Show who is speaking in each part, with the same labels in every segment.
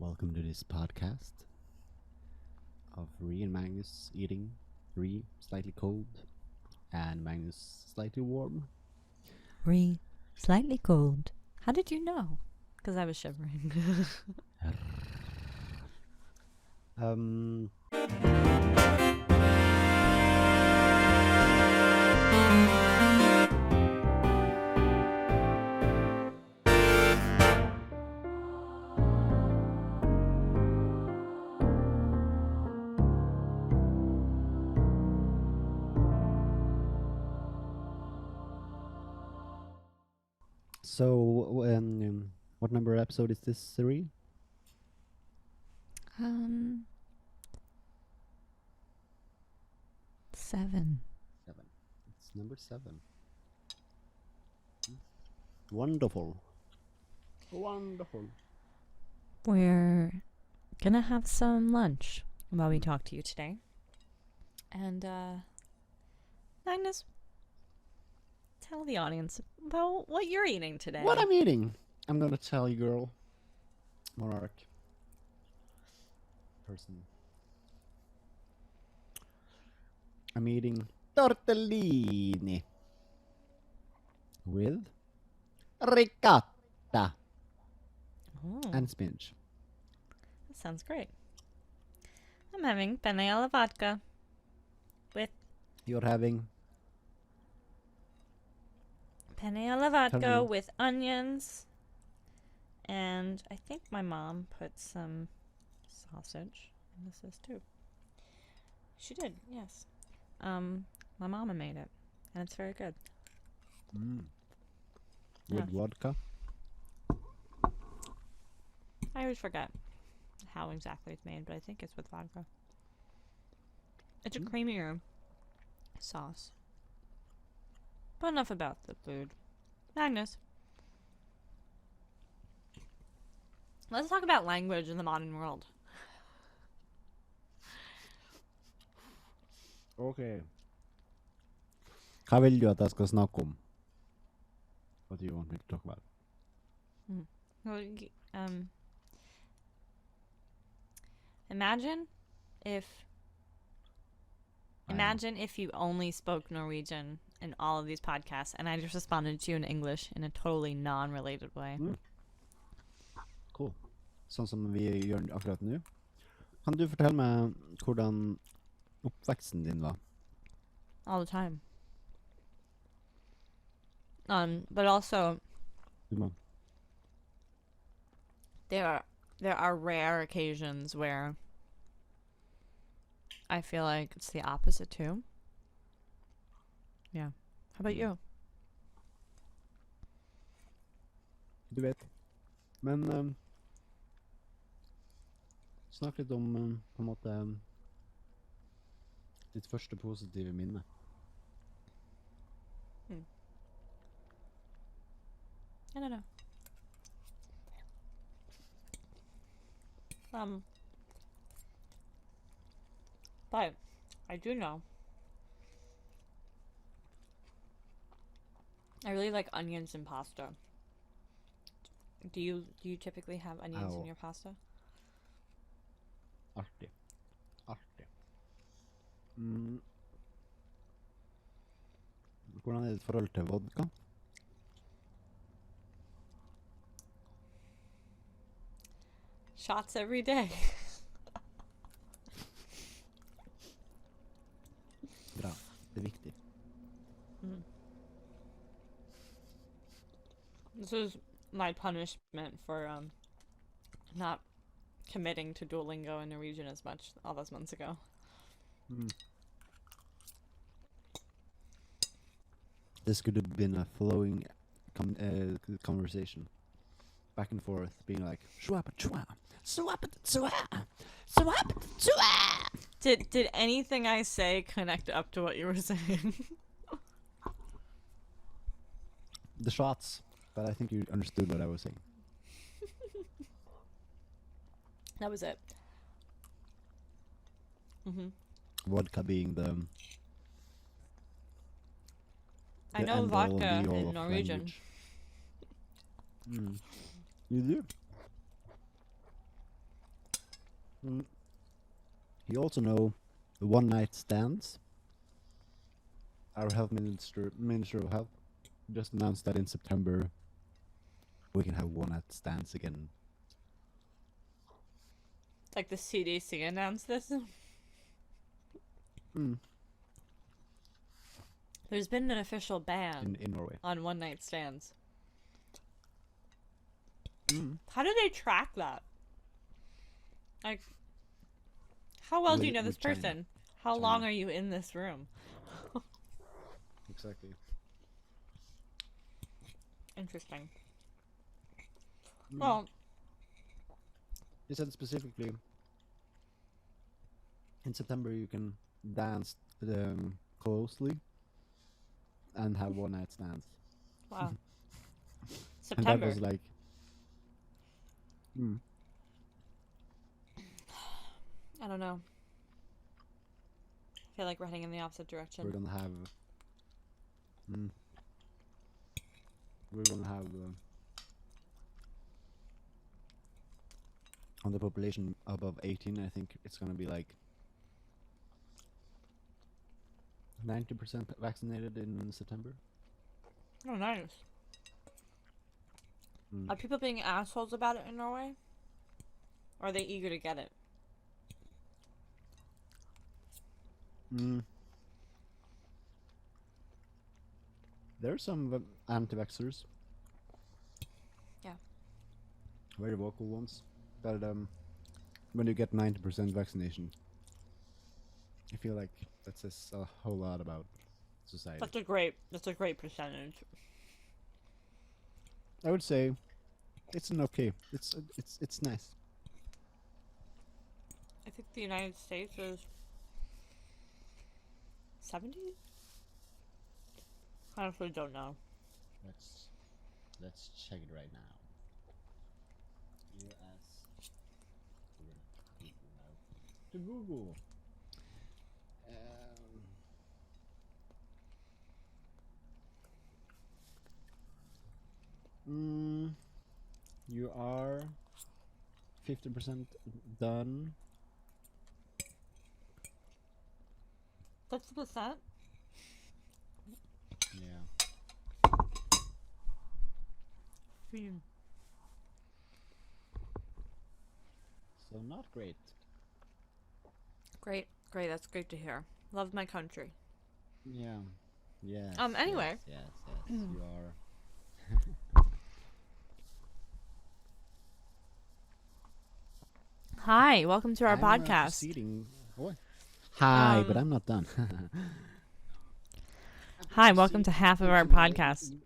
Speaker 1: Welcome to this podcast of Ri and Magnus eating. Ri slightly cold and Magnus slightly warm.
Speaker 2: Ri, slightly cold. How did you know? Because I was shivering.
Speaker 1: um. So, what number episode is this, Ri?
Speaker 2: 7.
Speaker 1: 7. It's number 7. Wonderful. Wonderful.
Speaker 2: We're gonna have some lunch while we talk to you today. And, Magnus, tell the audience about what you're eating today.
Speaker 1: What I'm eating? I'm gonna tell you, girl. Monarch. Person. I'm eating tortellini with ricotta and spinach.
Speaker 2: That sounds great. I'm having penne alla vodka with
Speaker 1: You're having
Speaker 2: penne alla vodka
Speaker 1: me.
Speaker 2: with onions, and I think my mom put some sausage in this too. She did, yes. My mama made it, and it's very good.
Speaker 1: With vodka.
Speaker 2: I always forget how exactly it's made, but I think it's with vodka. It's a creamier sauce. But enough about the food. Magnus, let's talk about language in the modern world.
Speaker 1: Okay. Hva vil du at jeg skal snakke om? What do you want me to talk about?
Speaker 2: Well, imagine if you only spoke Norwegian in all of these podcasts, and I just responded to you in English in a totally non-related way.
Speaker 1: Cool. Sånn som vi gjør akkurat nå. Kan du fortelle meg hvordan oppveksten din var?
Speaker 2: All the time. But also there are rare occasions where I feel like it's the opposite too. Yeah. How about you?
Speaker 1: Du vet. Men snakk litt om på en måte ditt første positive minne.
Speaker 2: I don't know. But I do know. I really like onions in pasta. Do you typically have onions in your pasta?
Speaker 1: Artig. Hvordan er ditt forhold til vodka?
Speaker 2: Shots every day.
Speaker 1: Bra. Det er viktig.
Speaker 2: This is my punishment for not committing to Duolingo in Norwegian as much all those months ago.
Speaker 1: This could have been a flowing conversation. Back and forth, being like,
Speaker 2: Did anything I say connect up to what you were saying?
Speaker 1: The shots, but I think you understood what I was saying.
Speaker 2: That was it.
Speaker 1: Vodka being the
Speaker 2: I know vodka in Norwegian.
Speaker 1: You do? Mm. You also know the one night stands. Our health minister of health just announced that in September we can have one night stands again.
Speaker 2: Like the CDC announced this.
Speaker 1: Mm.
Speaker 2: There's been an official ban
Speaker 1: In Norway.
Speaker 2: on one night stands.
Speaker 1: Mm.
Speaker 2: How do they track that? Like, how well do you know this
Speaker 1: China.
Speaker 2: person? How long are you in this room?
Speaker 1: Exactly.
Speaker 2: Interesting.
Speaker 1: Mm.
Speaker 2: Well,
Speaker 1: He said specifically in September you can dance closely and have one night stands.
Speaker 2: wow.
Speaker 1: And
Speaker 2: September.
Speaker 1: that was like,
Speaker 2: I don't know. I feel like we're heading in the opposite direction.
Speaker 1: we're gonna have. We're gonna have on the population above 18. I think it's gonna be like 90% vaccinated in September.
Speaker 2: Oh, nice.
Speaker 1: Mm.
Speaker 2: Are people being assholes about it in Norway? Or are they eager to get it?
Speaker 1: There are some anti-vaxxers.
Speaker 2: Yeah.
Speaker 1: Very vocal ones. But when you get 90% vaccination, I feel like that says a whole lot about society.
Speaker 2: That's a great percentage.
Speaker 1: I would say it's an okay. It's nice.
Speaker 2: I think the United States is 70? I honestly don't know.
Speaker 1: Let's check it right now. U.S. To Google. You are 50% done.
Speaker 2: 50%?
Speaker 1: Yeah. So not great.
Speaker 2: Great. That's great to hear. Love my country.
Speaker 1: Yeah. Yes.
Speaker 2: Anyway.
Speaker 1: Yes. You are.
Speaker 2: Hi, welcome to our podcast.
Speaker 1: Proceeding. Hi, but I'm not done.
Speaker 2: Hi, welcome to half of our podcast.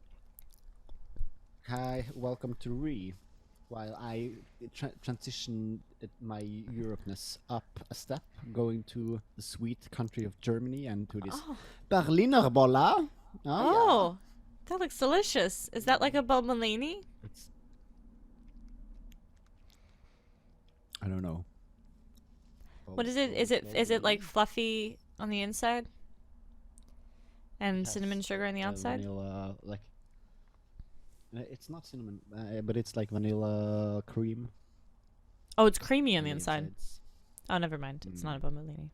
Speaker 1: Hi, welcome to Ri. While I transition my Europeness up a step, going to the sweet country of Germany and to this Berliner Bolla.
Speaker 2: Oh, that looks delicious. Is that like a bombolini?
Speaker 1: I don't know.
Speaker 2: What is it? Is it like fluffy on the inside? And cinnamon sugar on the outside?
Speaker 1: Vanilla, like it's not cinnamon, but it's like vanilla cream.
Speaker 2: Oh, it's creamy on the inside.
Speaker 1: Insides.
Speaker 2: Oh, never mind. It's not a bombolini.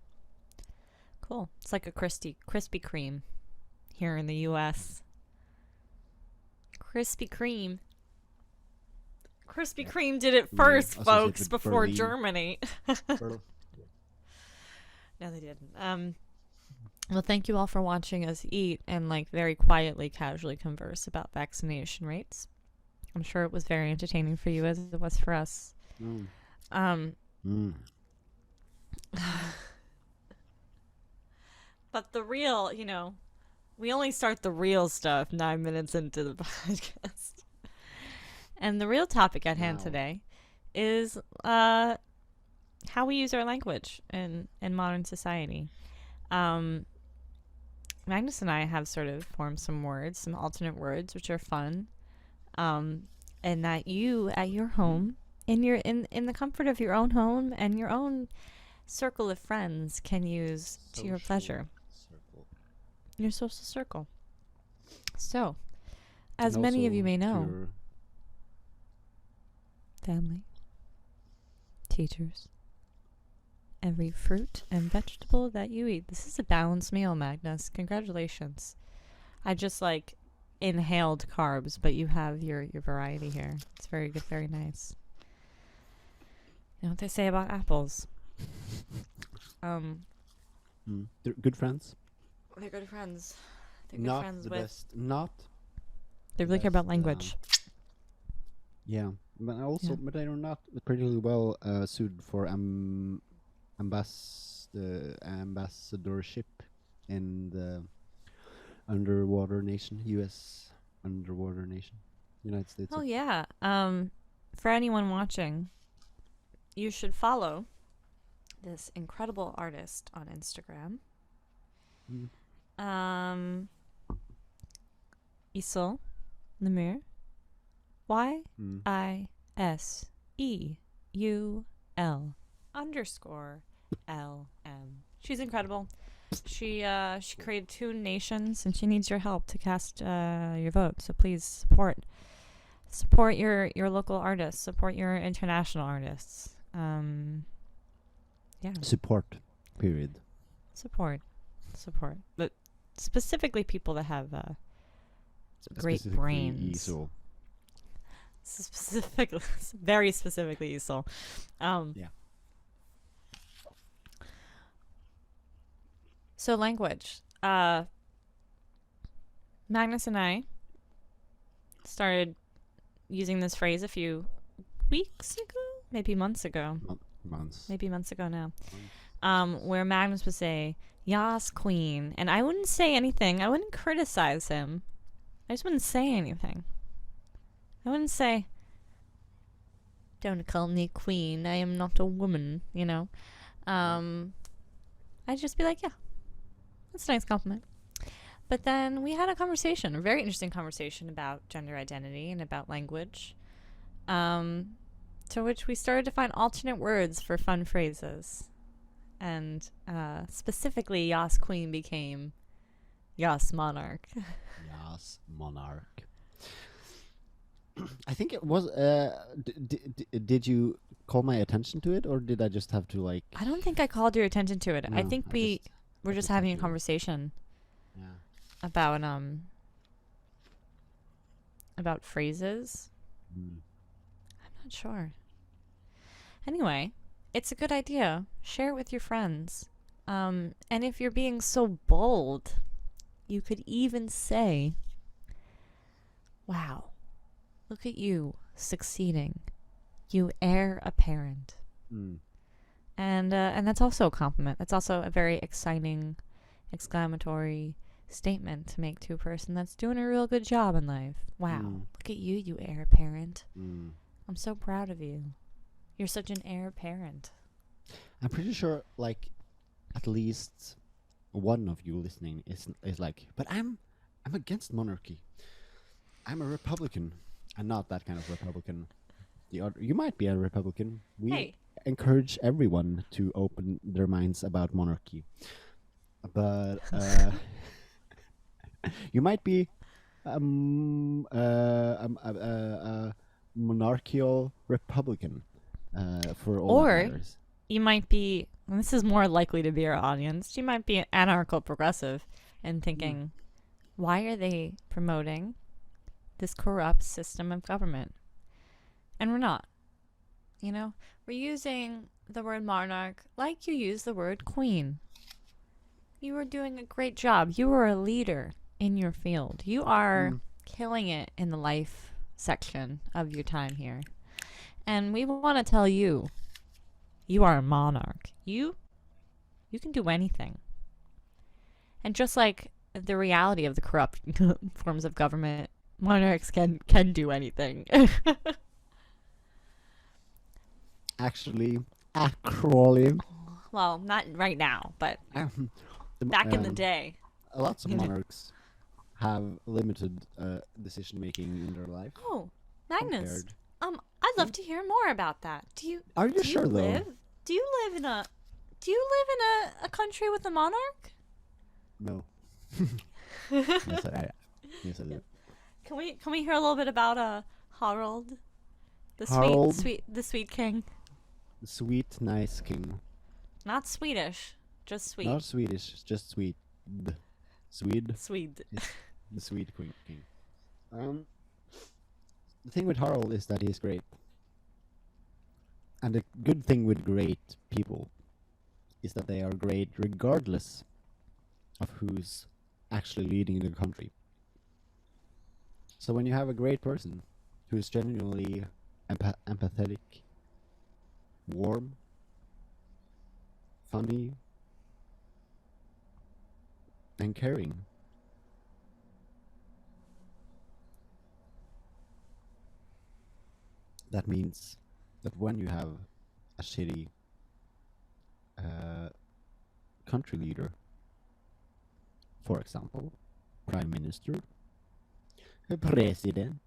Speaker 2: Cool. It's like a Krispy Kreme here in the U.S. Krispy Kreme. Krispy Kreme did it first, folks, before
Speaker 1: Berlin.
Speaker 2: Germany. No, they didn't. Well, thank you all for watching us eat and like very quietly, casually converse about vaccination rates. I'm sure it was very entertaining for you as it was for us. But the real, we only start the real stuff 9 minutes into the podcast. And the real topic at hand today is how we use our language in modern society. Magnus and I have sort of formed some words, some alternate words, which are fun, and that you at your home, in the comfort of your own home and your own circle of friends, can use to your pleasure. Your social circle. So, as many of you may know, family, teachers, every fruit and vegetable that you eat. This is a balanced meal, Magnus. Congratulations. I just like inhaled carbs, but you have your variety here. It's very good, very nice. You know what they say about apples?
Speaker 1: They're good friends.
Speaker 2: They're good friends. They're good
Speaker 1: Not
Speaker 2: friends
Speaker 1: the
Speaker 2: with.
Speaker 1: best. Not.
Speaker 2: They really care about
Speaker 1: best,
Speaker 2: language.
Speaker 1: Yeah, but also,
Speaker 2: Yeah.
Speaker 1: but they are not particularly well suited for ambassadorship in the underwater nation, U.S. underwater nation, United States.
Speaker 2: Oh yeah. For anyone watching, you should follow this incredible artist on Instagram. Isel Lemire. YISEUL_LM. She's incredible. She created 2 nations, and she needs your help to cast your vote. So please support your local artists. Support your international artists. Yeah.
Speaker 1: Support. Period.
Speaker 2: Support. But specifically people that have great
Speaker 1: Specifically
Speaker 2: brains.
Speaker 1: Esau.
Speaker 2: Specifically, very specifically, Esau.
Speaker 1: Yeah.
Speaker 2: So language. Magnus and I started using this phrase a few weeks ago, maybe months ago. Maybe months ago now. Where Magnus would say, "Yas, queen," and I wouldn't say anything. I wouldn't criticize him. I just wouldn't say anything. I wouldn't say, "Don't call me queen. I am not a woman," you know. I'd just be like, "Yeah, that's a nice compliment." But then we had a conversation, a very interesting conversation about gender identity and about language, to which we started to find alternate words for fun phrases. And specifically, Yas queen became Yas monarch.
Speaker 1: Yas monarch. I think it was. Did you call my attention to it, or did I just have to like?
Speaker 2: I don't think I called your attention to it.
Speaker 1: No,
Speaker 2: I think we're just having a conversation.
Speaker 1: Yeah.
Speaker 2: About phrases. I'm not sure. Anyway, it's a good idea. Share it with your friends. And if you're being so bold, you could even say, "Wow, look at you succeeding. You heir apparent." And that's also a compliment. That's also a very exciting, exclamatory statement to make to a person that's doing a real good job in life. Wow, look at you, you heir apparent. I'm so proud of you. You're such an heir apparent.
Speaker 1: I'm pretty sure, like, at least one of you listening is like, but I'm against monarchy. I'm a Republican, and not that kind of Republican. You might be a Republican. We encourage everyone to open their minds about monarchy, but you might be a monarchical Republican for all that matters.
Speaker 2: You might be, and this is more likely to be our audience, you might be an anarcho progressive and thinking, why are they promoting this corrupt system of government? And we're not. You know, we're using the word monarch like you use the word queen. You are doing a great job. You are a leader in your field. You are killing it in the life section of your time here. And we want to tell you, you are a monarch. You can do anything. And just like the reality of the corrupt forms of government, monarchs can do anything.
Speaker 1: Actually.
Speaker 2: Well, not right now, but back in the day.
Speaker 1: Lots of monarchs have limited decision making in their life.
Speaker 2: Oh, Magnus. I'd love to hear more about that. Do you
Speaker 1: sure
Speaker 2: live?
Speaker 1: though?
Speaker 2: Do you live in a country with a monarch?
Speaker 1: No. Yes, I do.
Speaker 2: Can we hear a little bit about Harald, the
Speaker 1: Harald?
Speaker 2: sweet king?
Speaker 1: The sweet, nice king.
Speaker 2: Not Swedish, just sweet.
Speaker 1: Not Swedish, just sweet. Swede.
Speaker 2: Swede.
Speaker 1: The Swede king. The thing with Harald is that he's great. And the good thing with great people is that they are great regardless of who's actually leading the country. So when you have a great person who is genuinely empathetic, warm, funny, and caring, that means that when you have a shitty country leader, for example, prime minister, a president,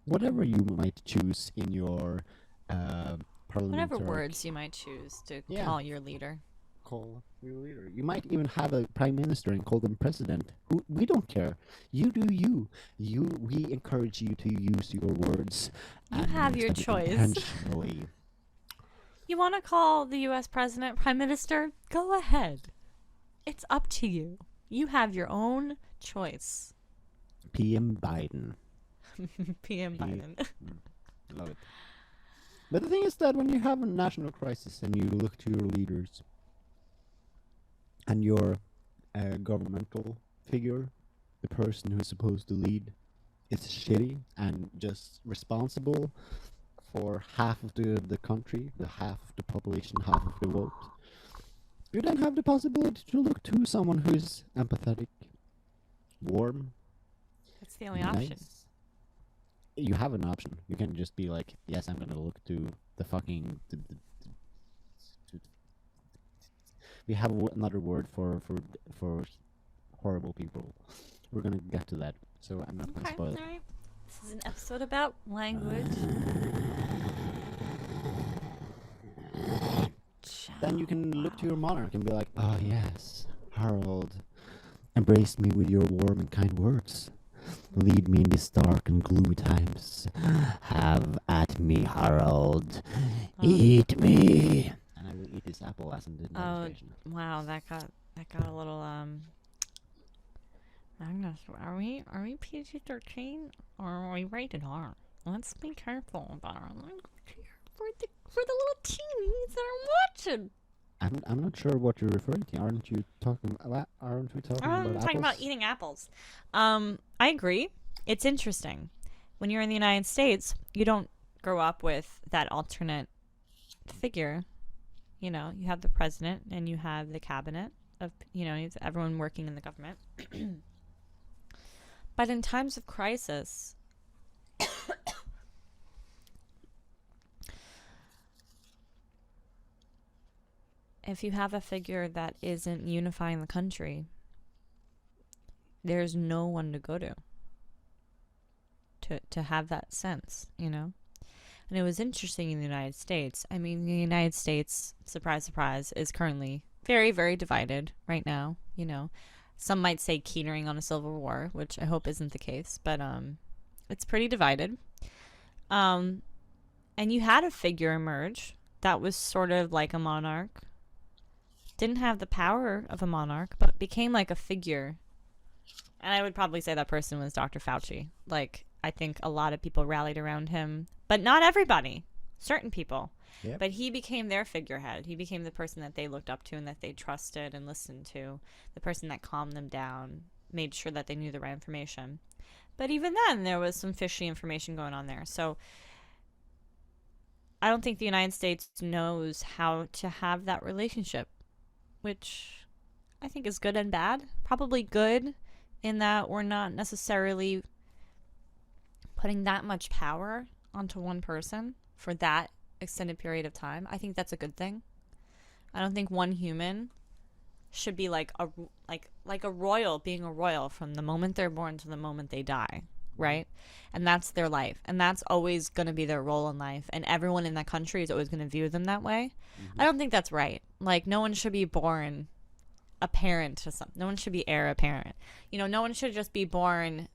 Speaker 1: whatever you might choose in your parliamentary...
Speaker 2: Whatever words you might choose to call your leader.
Speaker 1: Call your leader. You might even have a prime minister and call them president. We don't care. You do you. We encourage you to use your words.
Speaker 2: You have your choice.
Speaker 1: Intentionally.
Speaker 2: You want to call the U.S. president prime minister? Go ahead. It's up to you. You have your own choice.
Speaker 1: PM Biden.
Speaker 2: PM Biden.
Speaker 1: Love it. But the thing is that when you have a national crisis and you look to your leaders and your governmental figure, the person who's supposed to lead, is shitty and just responsible for half of the country, the half of the population, half of the vote, you then have the possibility to look to someone who's empathetic, warm.
Speaker 2: That's the only option.
Speaker 1: You have an option. You can just be like, yes, I'm gonna look to the fucking... We have another word for horrible people. We're gonna get to that, so I'm not gonna spoil it.
Speaker 2: Alright. This is an episode about language.
Speaker 1: Then you can look to your monarch and be like, oh yes, Harald, embrace me with your warm and kind words. Lead me in these dark and gloomy times. Have at me, Harald. Eat me. And I will eat this apple as in the demonstration.
Speaker 2: Wow, that got a little Magnus, are we PG-13 or are we rated R? Let's be careful about our language here for the little teenies that are watching.
Speaker 1: I'm not sure what you're referring to. Aren't we talking about apples?
Speaker 2: Talking about eating apples. I agree. It's interesting. When you're in the United States, you don't grow up with that alternate figure. You know, you have the president and you have the cabinet of, it's everyone working in the government. But in times of crisis, if you have a figure that isn't unifying the country, there's no one to go to have that sense, And it was interesting in the United States. I mean, the United States, surprise, surprise, is currently very, very divided right now, Some might say teetering on a civil war, which I hope isn't the case, but it's pretty divided. And you had a figure emerge that was sort of like a monarch. Didn't have the power of a monarch, but became like a figure. And I would probably say that person was Dr. Fauci. Like, I think a lot of people rallied around him, but not everybody. Certain people. Yep. But he became their figurehead. He became the person that they looked up to and that they trusted and listened to. The person that calmed them down, made sure that they knew the right information. But even then, there was some fishy information going on there. So I don't think the United States knows how to have that relationship, which I think is good and bad. Probably good in that we're not necessarily putting that much power onto one person for that extended period of time. I think that's a good thing. I don't think one human should be like a royal, being a royal from the moment they're born to the moment they die, right? And that's their life, and that's always going to be their role in life, and everyone in that country is always going to view them that way. I don't think that's right. Like, no one should be born a parent to something. No one should be heir apparent. No one should just be born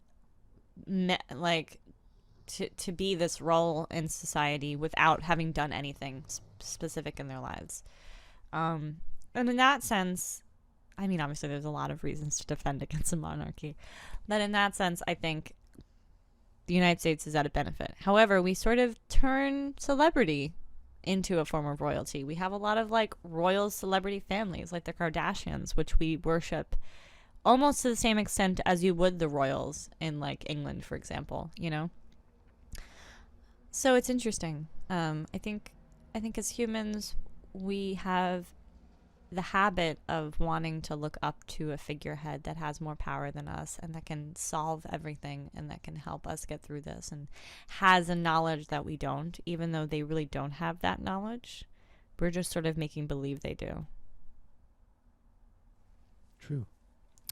Speaker 2: to be this role in society without having done anything specific in their lives. and in that sense, I mean, obviously there's a lot of reasons to defend against a monarchy, but in that sense, I think the United States is at a benefit. However, we sort of turn celebrity into a form of royalty. We have a lot of like royal celebrity families, like the Kardashians, which we worship almost to the same extent as you would the royals in like England, for example, you know? So it's interesting. I think as humans, we have the habit of wanting to look up to a figurehead that has more power than us and that can solve everything and that can help us get through this and has a knowledge that we don't, even though they really don't have that knowledge. We're just sort of making believe they do.
Speaker 1: True.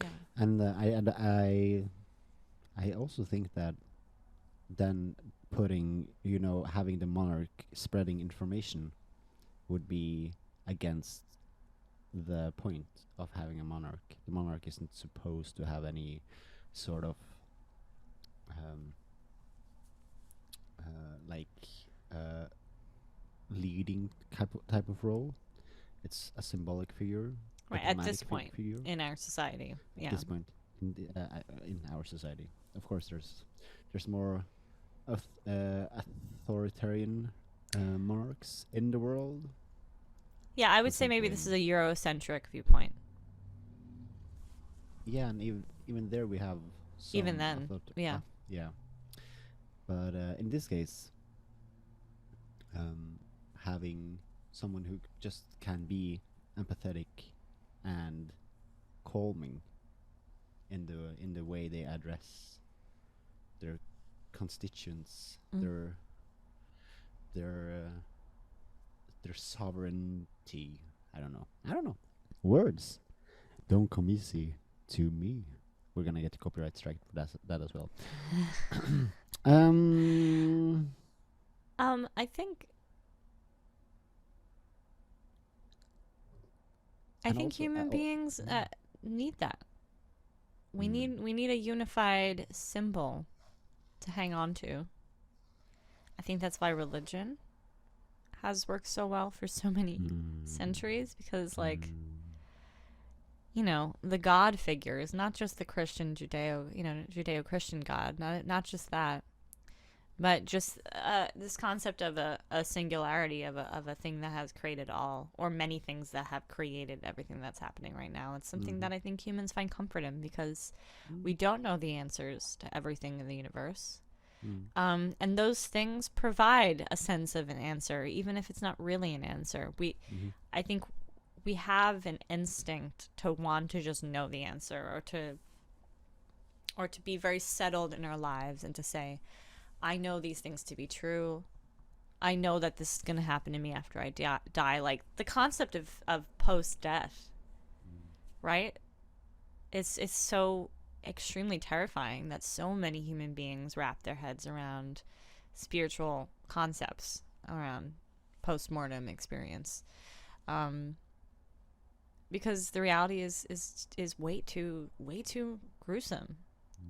Speaker 2: Yeah.
Speaker 1: And I also think that then putting, you know, having the monarch spreading information would be against the point of having a monarch. The monarch isn't supposed to have any sort of leading type of role. It's a symbolic figure,
Speaker 2: right, at this point figure. In our society. Yeah.
Speaker 1: At this point in our society, of course, there's more authoritarian monarchs in the world.
Speaker 2: Yeah, I would say maybe this is a Eurocentric viewpoint.
Speaker 1: Yeah, and even there we have some
Speaker 2: even then, yeah.
Speaker 1: Yeah. But in this case, having someone who just can be empathetic and calming in the way they address their constituents, their sovereignty. I don't know. Words don't come easy to me. We're gonna get a copyright strike for that as well.
Speaker 2: I think human beings need that. We need a unified symbol to hang on to. I think that's why religion has worked so well for so many centuries, because like, you know, the God figures, not just the Christian Judeo-Christian God, not just that, but just this concept of a singularity of a thing that has created all, or many things that have created everything that's happening right now. It's something that I think humans find comfort in, because we don't know the answers to everything in the universe. And those things provide a sense of an answer, even if it's not really an answer. I think we have an instinct to want to just know the answer, or to be very settled in our lives and to say, I know these things to be true. I know that this is going to happen to me after I die. Like the concept of post-death, right? It's so extremely terrifying that so many human beings wrap their heads around spiritual concepts around post-mortem experience, because the reality is way too gruesome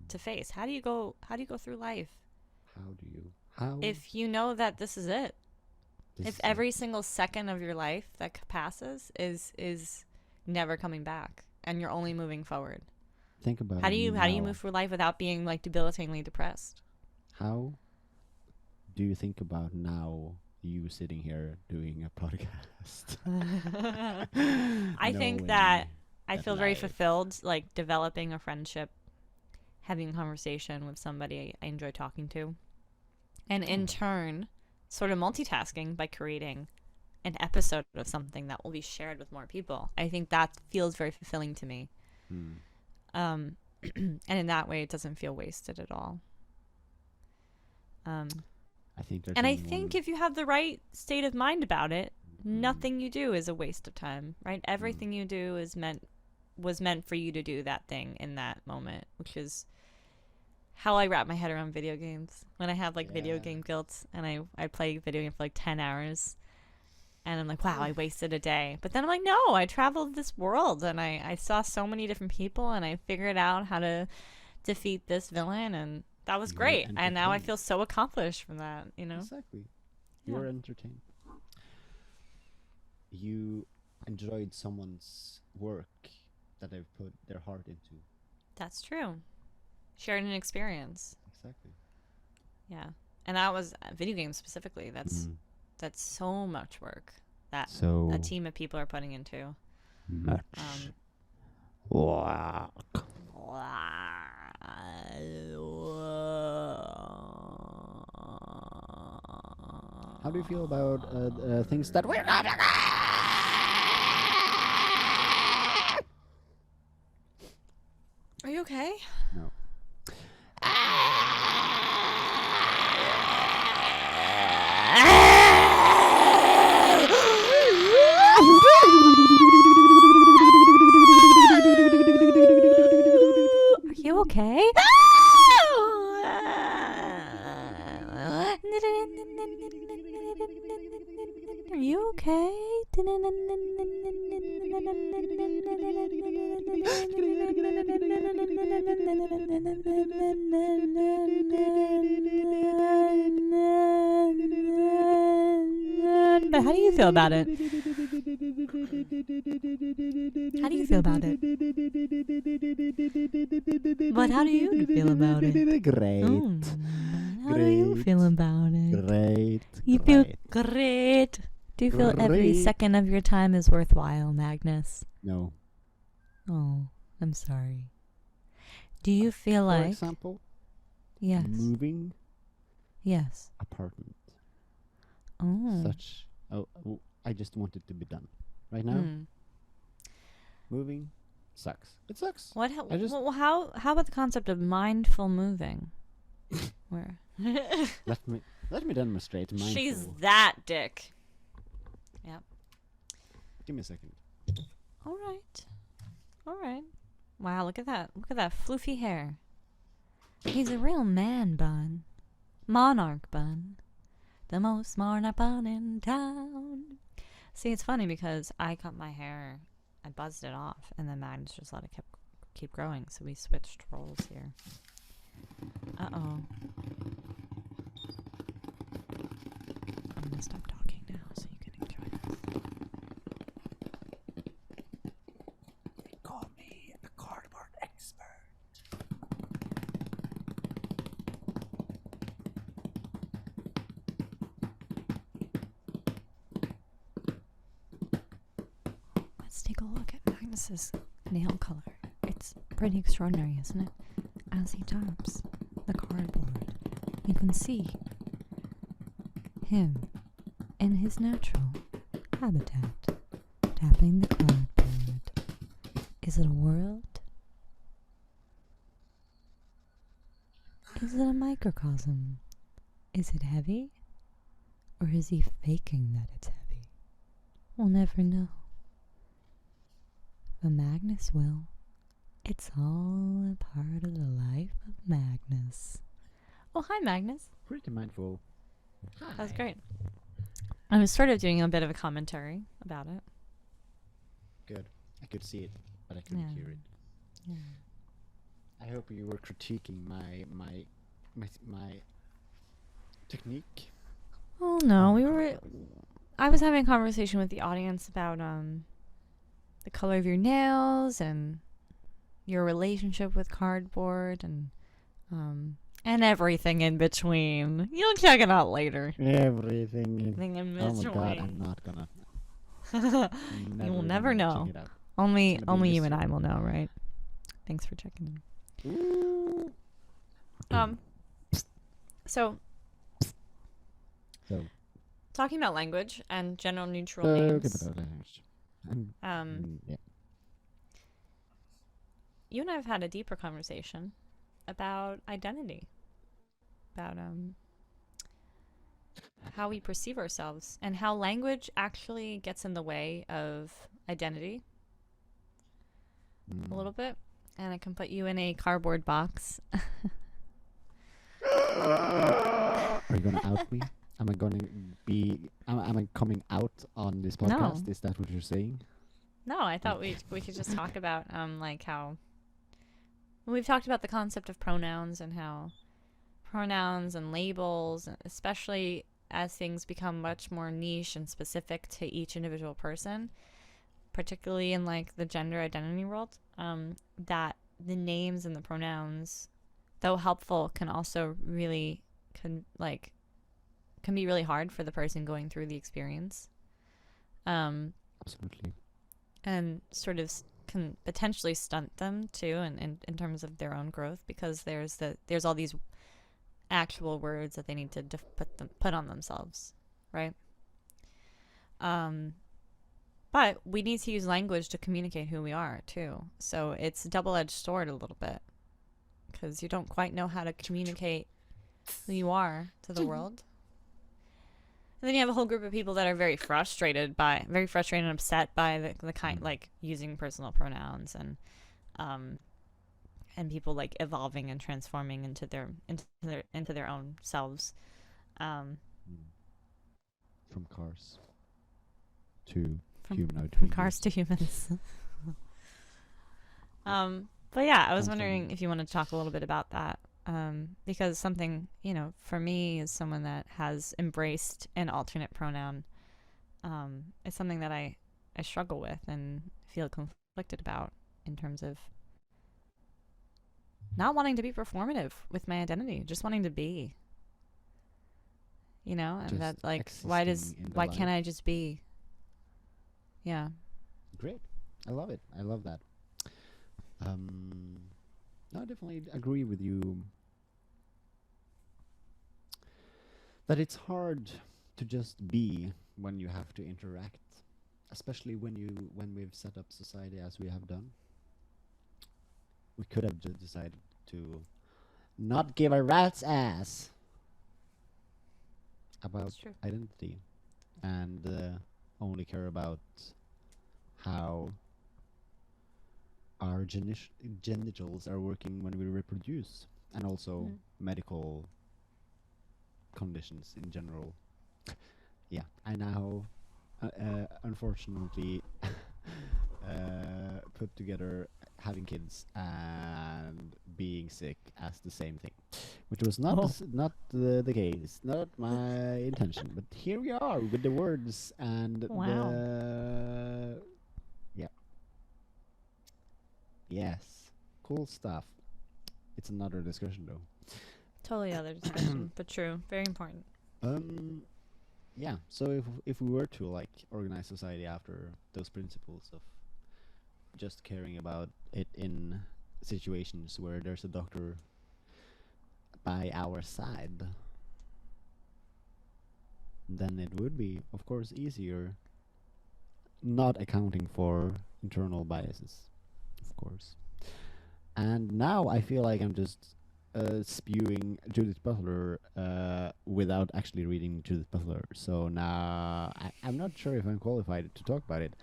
Speaker 2: to face. How do you go through life? If you know that this is it, if every single second of your life that passes is never coming back and you're only moving forward?
Speaker 1: Think about
Speaker 2: how do you move through life without being like debilitatingly depressed?
Speaker 1: How do you think about now you sitting here doing a podcast?
Speaker 2: I think that I feel very fulfilled, like developing a friendship, having a conversation with somebody I enjoy talking to, and in turn sort of multitasking by creating an episode of something that will be shared with more people. I think that feels very fulfilling to me. And in that way it doesn't feel wasted at all. I think if you have the right state of mind about it, nothing you do is a waste of time, right? Everything you do was meant for you to do that thing in that moment, which is how I wrap my head around video games. When I have like video game guilt and I play video game for like 10 hours and I'm like, wow, I wasted a day. But then I'm like, no, I traveled this world and I saw so many different people and I figured out how to defeat this villain, and that was great. And now I feel so accomplished from that, you know?
Speaker 1: Exactly. You're entertained. You enjoyed someone's work that they've put their heart into.
Speaker 2: That's true. Shared an experience.
Speaker 1: Exactly.
Speaker 2: Yeah. And that was video games specifically. That's so much work that a team of people are putting into.
Speaker 1: Much work. How do you feel about things that we're not?
Speaker 2: Are you okay?
Speaker 1: No.
Speaker 2: Are you okay? Are you okay? But how do you feel about it? How do you feel about it? But how do you feel about it?
Speaker 1: Great.
Speaker 2: How do you feel about it?
Speaker 1: Great.
Speaker 2: You feel great. Do you feel every
Speaker 1: Great.
Speaker 2: second of your time is worthwhile, Magnus?
Speaker 1: No.
Speaker 2: Oh, I'm sorry. Do you feel
Speaker 1: For
Speaker 2: like...
Speaker 1: example,
Speaker 2: Yes.
Speaker 1: moving
Speaker 2: Yes.
Speaker 1: apartment.
Speaker 2: Oh.
Speaker 1: I just want it to be done right now. Moving sucks. It sucks.
Speaker 2: What?
Speaker 1: I just-
Speaker 2: How about the concept of mindful moving? Where?
Speaker 1: Let me demonstrate. Mindful.
Speaker 2: She's that dick. Yep.
Speaker 1: Give me a second.
Speaker 2: All right. All right. Wow, look at that. Look at that floofy hair. He's a real man bun. Monarch bun. The most monarch bun in town. See, it's funny because I cut my hair, I buzzed it off, and then Magnus just let it keep growing, so we switched roles here. Uh-oh. I'm gonna stop talking now so you can enjoy this.
Speaker 1: They call me a cardboard expert.
Speaker 2: Let's take a look at Magnus's nail color. It's pretty extraordinary, isn't it? As he taps the cardboard, you can see him in his natural habitat, tapping the cardboard. Is it a world? Is it a microcosm? Is it heavy? Or is he faking that it's heavy? We'll never know. But Magnus will. It's all a part of the life of Magnus. Oh, hi, Magnus.
Speaker 1: Pretty mindful.
Speaker 2: That was great. I was sort of doing a bit of a commentary about it.
Speaker 1: Good. I could see it, but I couldn't hear it.
Speaker 2: Yeah.
Speaker 1: I hope you were critiquing my technique.
Speaker 2: Oh, no. I was having a conversation with the audience about the color of your nails and your relationship with cardboard and everything in between. You'll check it out later.
Speaker 1: Everything
Speaker 2: in
Speaker 1: Oh
Speaker 2: between.
Speaker 1: my god, I'm not gonna.
Speaker 2: You will never know.
Speaker 1: Check it out.
Speaker 2: Only
Speaker 1: It's gonna be
Speaker 2: you and I
Speaker 1: mystery.
Speaker 2: will know, right? Thanks for checking in.
Speaker 1: Ooh.
Speaker 2: So
Speaker 1: So,
Speaker 2: talking about language and general neutral
Speaker 1: okay,
Speaker 2: names.
Speaker 1: yeah.
Speaker 2: You and I have had a deeper conversation about identity, about how we perceive ourselves and how language actually gets in the way of identity a little bit, and it can put you in a cardboard box.
Speaker 1: Are you gonna out me? Am I gonna be? Am I coming out on this podcast?
Speaker 2: No.
Speaker 1: Is that what you're saying?
Speaker 2: No, I thought we could just talk about like how we've talked about the concept of pronouns and how pronouns and labels, especially as things become much more niche and specific to each individual person, particularly in like the gender identity world, that the names and the pronouns, though helpful, can also really can be really hard for the person going through the experience.
Speaker 1: Absolutely.
Speaker 2: And sort of can potentially stunt them too, in terms of their own growth, because there's all these actual words that they need to put on themselves, right? But we need to use language to communicate who we are too. So it's a double-edged sword a little bit, because you don't quite know how to communicate who you are to the world. And then you have a whole group of people that are very frustrated and upset by the kind, like using personal pronouns, and people like evolving and transforming into their own selves.
Speaker 1: From cars to humanoid
Speaker 2: from
Speaker 1: figures.
Speaker 2: cars to humans. But yeah, I was wondering if you wanted to talk a little bit about that. Because something, for me, as someone that has embraced an alternate pronoun, it's something that I struggle with and feel conflicted about, in terms of not wanting to be performative with my identity, just wanting to be, and
Speaker 1: Just
Speaker 2: that, like,
Speaker 1: existing in the
Speaker 2: why can't
Speaker 1: life.
Speaker 2: I just be? Yeah.
Speaker 1: Great. I love it. I love that. No, I definitely agree with you that it's hard to just be when you have to interact, especially when we've set up society as we have done. We could have just decided to not give a rat's ass about
Speaker 2: That's true.
Speaker 1: identity and only care about how our genitals are working when we reproduce, and also medical conditions in general. Yeah, I now unfortunately put together having kids and being sick as the same thing, which was not the case, not my intention. But here we are with the words and
Speaker 2: Wow.
Speaker 1: yes, cool stuff. It's another discussion though.
Speaker 2: Totally other discussion, but true. Very important.
Speaker 1: Yeah, so if we were to like organize society after those principles of just caring about it in situations where there's a doctor by our side, then it would be, of course, easier not accounting for internal biases, of course. And now I feel like I'm just spewing Judith Butler without actually reading Judith Butler. So now I'm not sure if I'm qualified to talk about it.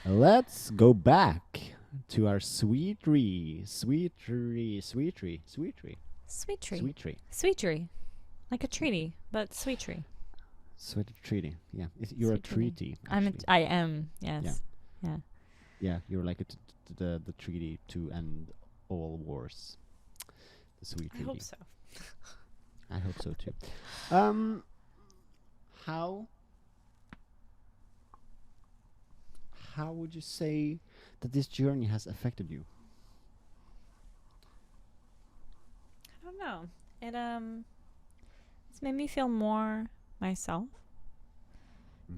Speaker 1: Let's go back to our sweet tree.
Speaker 2: Sweet tree. Like a treaty, but sweet tree.
Speaker 1: Sweet treaty. Yeah, you're a
Speaker 2: Sweet treaty.
Speaker 1: treaty.
Speaker 2: I am. Yes. Yeah.
Speaker 1: Yeah, you're like the treaty to end all wars. The sweet treaty.
Speaker 2: I hope so.
Speaker 1: I hope so too. How would you say that this journey has affected you?
Speaker 2: I don't know. It's made me feel more myself.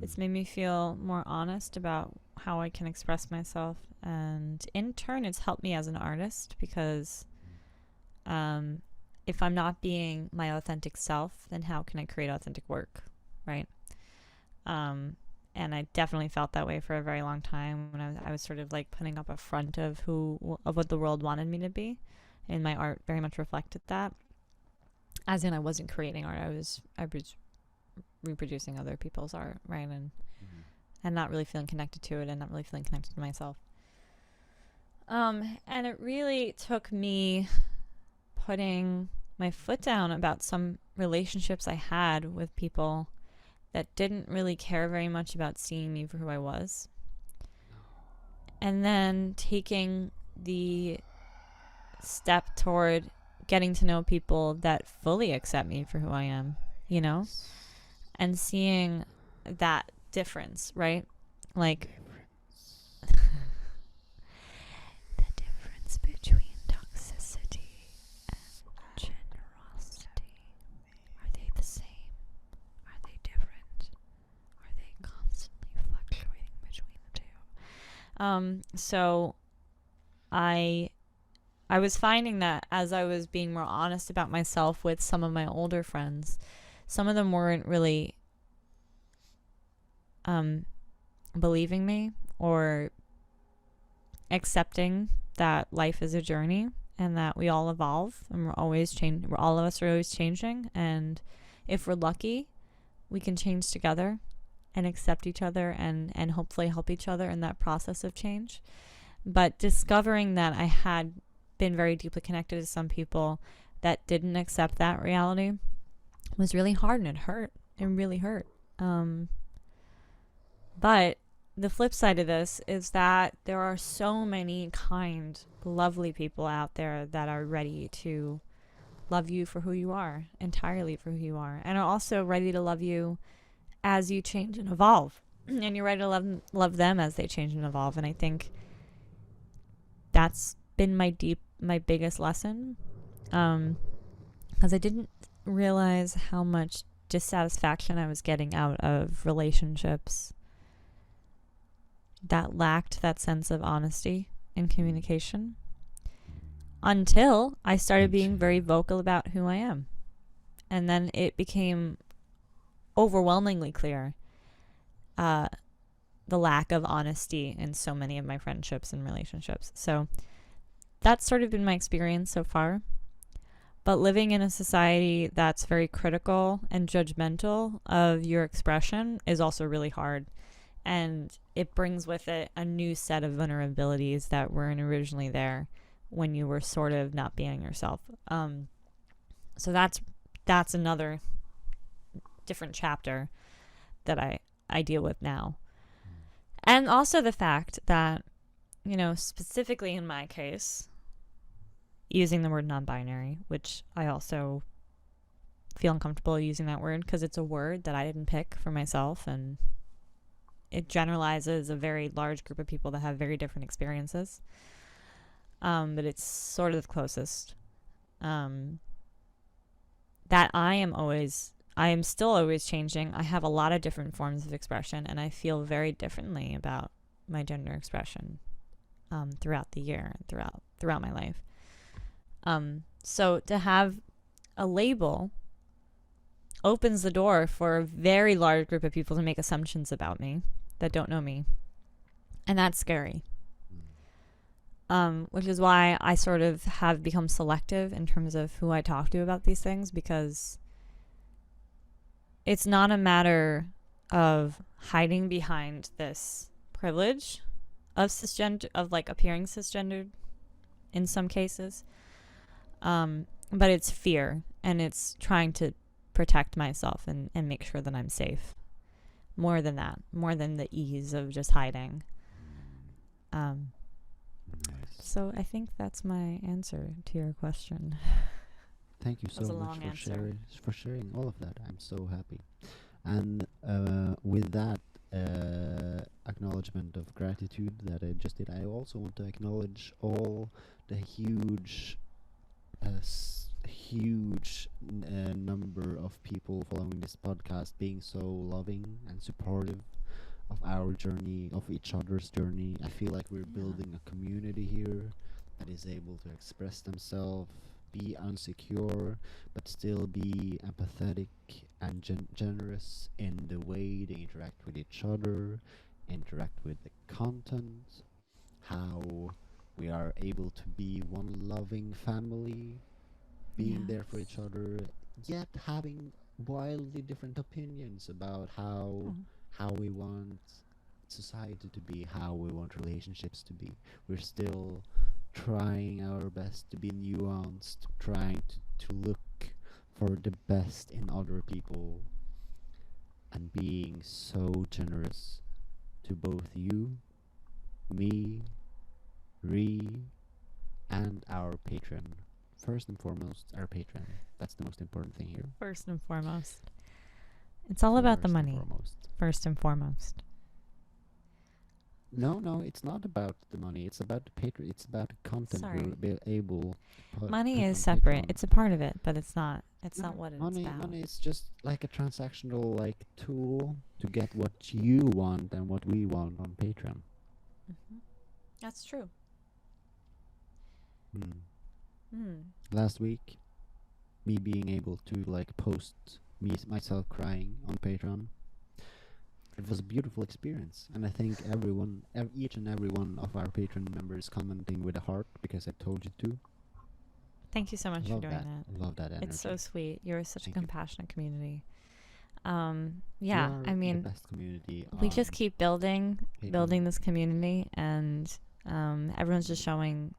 Speaker 2: It's made me feel more honest about how I can express myself, and in turn it's helped me as an artist, because if I'm not being my authentic self, then how can I create authentic work, right? And I definitely felt that way for a very long time, when I was sort of like putting up a front of what the world wanted me to be, and my art very much reflected that. As in, I wasn't creating art; I was reproducing other people's art, right? And not really feeling connected to it, and not really feeling connected to myself. And it really took me putting my foot down about some relationships I had with people that didn't really care very much about seeing me for who I was. And then taking the step toward getting to know people that fully accept me for who I am, and seeing that difference, right? Like, So I was finding that as I was being more honest about myself with some of my older friends, some of them weren't really believing me or accepting that life is a journey and that we all evolve and we're always all of us are always changing, and if we're lucky we can change together and accept each other and hopefully help each other in that process of change. But discovering that I had been very deeply connected to some people that didn't accept that reality was really hard, and it hurt. It really hurt. But the flip side of this is that there are so many kind, lovely people out there that are ready to love you for who you are, entirely for who you are, and are also ready to love you as you change and evolve. And you're ready to love them as they change and evolve. And I think that's been my biggest lesson, because I didn't realize how much dissatisfaction I was getting out of relationships that lacked that sense of honesty and communication, until I started being very vocal about who I am. And then it became overwhelmingly clear the lack of honesty in so many of my friendships and relationships. So that's sort of been my experience so far. But living in a society that's very critical and judgmental of your expression is also really hard. And it brings with it a new set of vulnerabilities that weren't originally there when you were sort of not being yourself. So that's another different chapter that I deal with now. And also the fact that, specifically in my case, using the word non-binary, which I also feel uncomfortable using that word because it's a word that I didn't pick for myself, and it generalizes a very large group of people that have very different experiences. But it's sort of the closest. That I am still always changing. I have a lot of different forms of expression, and I feel very differently about my gender expression throughout the year and throughout my life. So to have a label opens the door for a very large group of people to make assumptions about me that don't know me. And that's scary. Which is why I sort of have become selective in terms of who I talk to about these things, because it's not a matter of hiding behind this privilege of cisgender, of like appearing cisgendered in some cases. But it's fear, and it's trying to protect myself and make sure that I'm safe. More than that, more than the ease of just hiding. So I think that's my answer to your question.
Speaker 1: Thank you so much for sharing all of that. I'm so happy. And with that acknowledgement of gratitude that I just did, I also want to acknowledge all the huge number of people following this podcast, being so loving and supportive of our journey, of each other's journey. I feel like we're building a community here that is able to express themselves, be unsecure, but still be empathetic and generous in the way they interact with each other, interact with the content, how we are able to be one loving family, being there for each other, yet having wildly different opinions about how we want society to be, how we want relationships to be. We're still trying our best to be nuanced, trying to look for the best in other people, and being so generous to both you, me, Ri, and our patron. First and foremost, our patron. That's the most important thing here.
Speaker 2: First and foremost. It's all about the money. First and foremost.
Speaker 1: No, it's not about the money. It's about the patron. It's about the content we're able to put.
Speaker 2: Money is separate. It's a part of it, but it's not. It's not what it's about.
Speaker 1: Money is just like a transactional tool to get what you want and what we want on Patreon.
Speaker 2: Mm-hmm. That's true.
Speaker 1: Last week, me being able to like post myself crying on Patreon, it was a beautiful experience, and I think each and every one of our Patreon members commenting with a heart because I told you to.
Speaker 2: Thank you so much for doing that.
Speaker 1: I love that energy.
Speaker 2: It's so sweet. You're such a compassionate community.
Speaker 1: Yeah, I mean, the best community.
Speaker 2: We just keep building this community, and everyone's just showing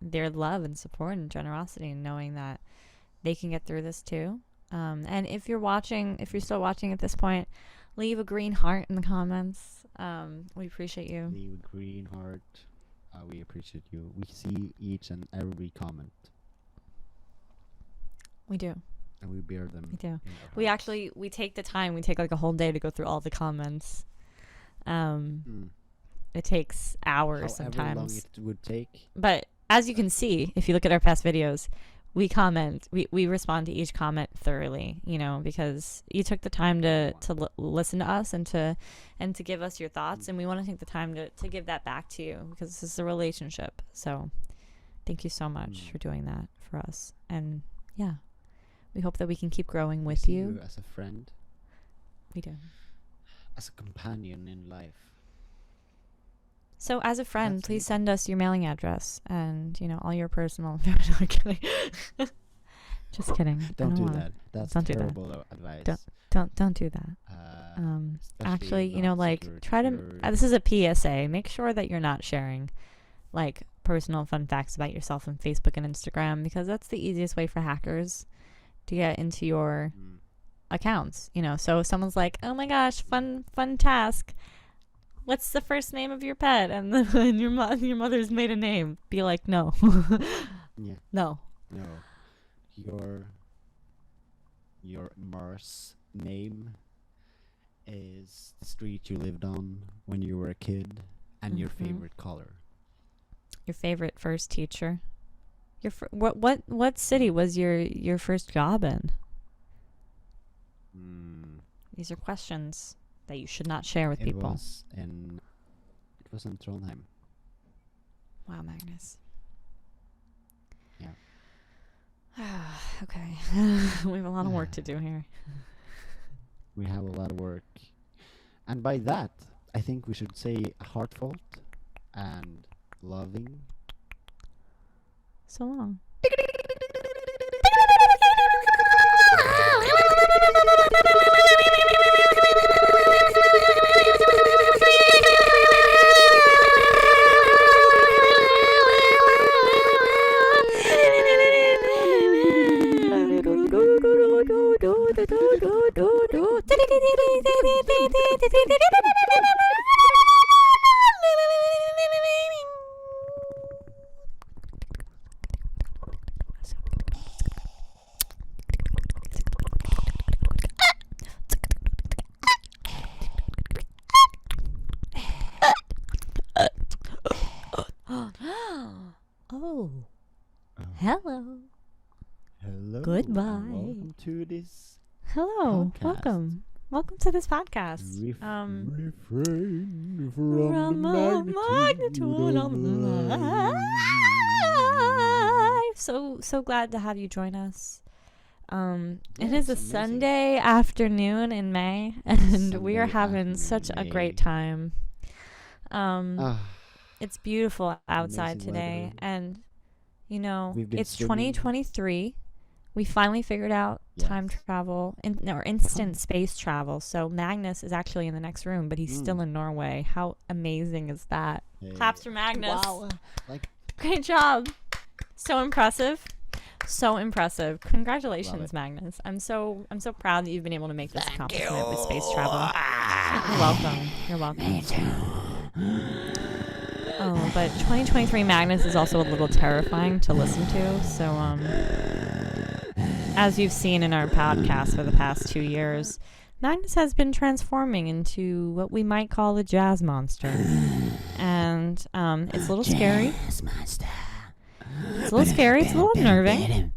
Speaker 2: their love and support and generosity, and knowing that they can get through this too. And if you're still watching at this point, leave a green heart in the comments. We appreciate you.
Speaker 1: Leave a green heart. We appreciate you. We see each and every comment.
Speaker 2: We do.
Speaker 1: And we bear them.
Speaker 2: We do. We take the time. We take like a whole day to go through all the comments. It takes hours sometimes.
Speaker 1: Long it would take.
Speaker 2: But as you can see, if you look at our past videos, we comment. We respond to each comment thoroughly. Because you took the time to listen to us and to give us your thoughts, and we want to take the time to give that back to you, because this is a relationship. So, thank you so much for doing that for us. And yeah. We hope that we can keep growing with you.
Speaker 1: As a friend.
Speaker 2: We do.
Speaker 1: As a companion in life.
Speaker 2: So as a friend, please send us your mailing address and, all your personal... No, I'm kidding. Just kidding.
Speaker 1: Don't do that. That's terrible advice.
Speaker 2: Don't do that. Actually, try to... this is a PSA. Make sure that you're not sharing, personal fun facts about yourself on Facebook and Instagram, because that's the easiest way for hackers to get into your accounts. So if someone's like, oh my gosh, fun task, what's the first name of your pet? And then your mother's maiden name. Be like, no. No.
Speaker 1: Your Mars name is the street you lived on when you were a kid, and your favorite color.
Speaker 2: Your favorite first teacher. What city was your first job in? These are questions that you should not share with people.
Speaker 1: It was in Trondheim.
Speaker 2: Wow, Magnus.
Speaker 1: Yeah.
Speaker 2: Okay. We have a lot of work to do here.
Speaker 1: We have a lot of work. And by that, I think we should say heartfelt and loving.
Speaker 2: So long. Hello. Goodbye.
Speaker 1: Welcome to this.
Speaker 2: Hello.
Speaker 1: Podcast.
Speaker 2: Welcome to this podcast.
Speaker 1: Ri-frain
Speaker 2: from the magnitude of life. So glad to have you join us. It is a Sunday afternoon in May, and we are having such a great time. It's beautiful outside today, and it's 2023. We finally figured out time travel or instant space travel. So Magnus is actually in the next room, but he's still in Norway. How amazing is that? Hey. Claps for Magnus.
Speaker 1: Wow.
Speaker 2: Great job. So impressive. Congratulations, Magnus. I'm so proud that you've been able to make this accomplishment with space travel. You're welcome.
Speaker 1: Me too.
Speaker 2: Oh, but 2023 Magnus is also a little terrifying to listen to. So, as you've seen in our podcast for the past 2 years, Magnus has been transforming into what we might call a jazz monster. And it's a little scary. It's a little scary. It's a little unnerving.